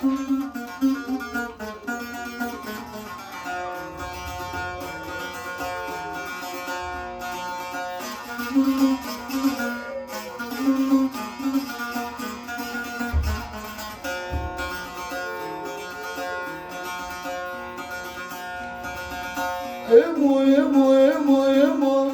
ابو ابو ابو ابو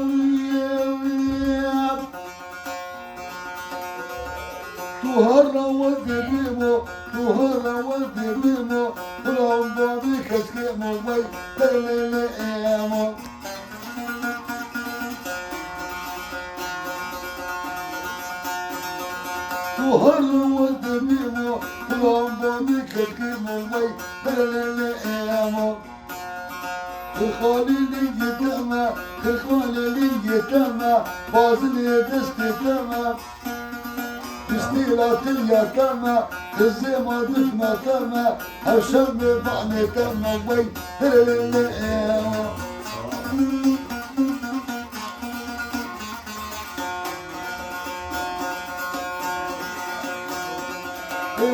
تهرى والدبيبو تهرى والدبيبو طلعوا بابي كسكيمو وي ترلي ايامو تهرى والدبيبو طلعوا بابي كسكيمو وي ترلي ايامو الخالي يتامى الخالي يتامى بازني دستي تستيلات اليتامى الزيمة دفنا تامى هالشم بعني تامى وي ترلي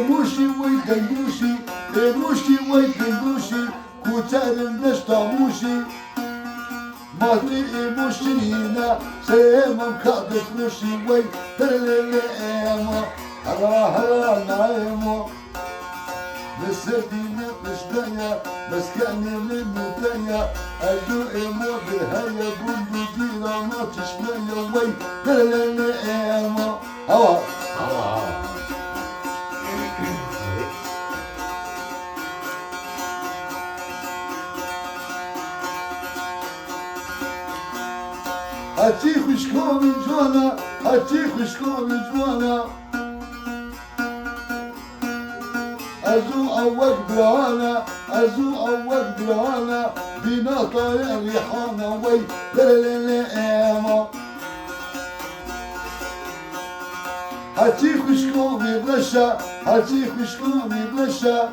موشي وي دنوشي موشي وي دنوشي كوتارم دشتا موشي ماتي موشينا سيمم كادت موشي وي ترلي ايما هلا هلا نايمو مسدينا بشدايا مسكاني من مدايا اجو ايمو بالهيا بندو دينا ما تشمايا وي ترلي ايما هوا هوا هاتي خوشكا من جوانا هاتي خوشكا من جوانا ازو اوك برانا ازو اوك برانا بينا طايع ريحانا وي ترلي ايما هاتي خوشكا من بلشا هاتي خوشكا من بلشا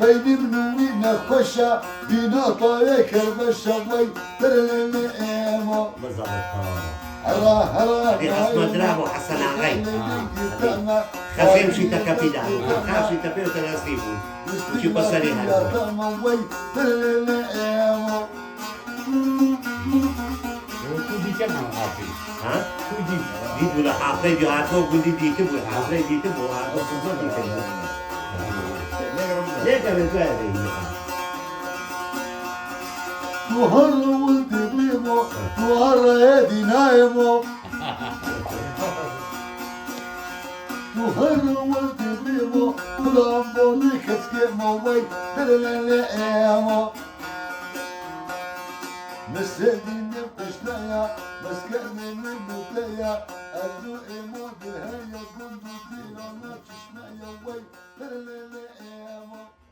بيني منوني نخشا بينا طايع كربشا وي ترلي ايما هلا هلا دي اسمه دراب وحسن عغي خافي مشي تكابيدا خافي تكابيدا تناسيبو شو بصري هذا كودي كم حافي ها كودي دي ولا حافي جو هاتو قولي دي تبو حافي دي تبو هاتو كم دي تبو ليه كمان كذا تهرى ولدي بيمو تهرى يدي نايمو تهرى ولدي بيمو طلعوا بوني كسكيمو وي ترلي ايمو مسديني بقشنايا مسكني من بوتايا ادو ايمو بالهيا بندو دينا ما تشمايا وي ترلي ايمو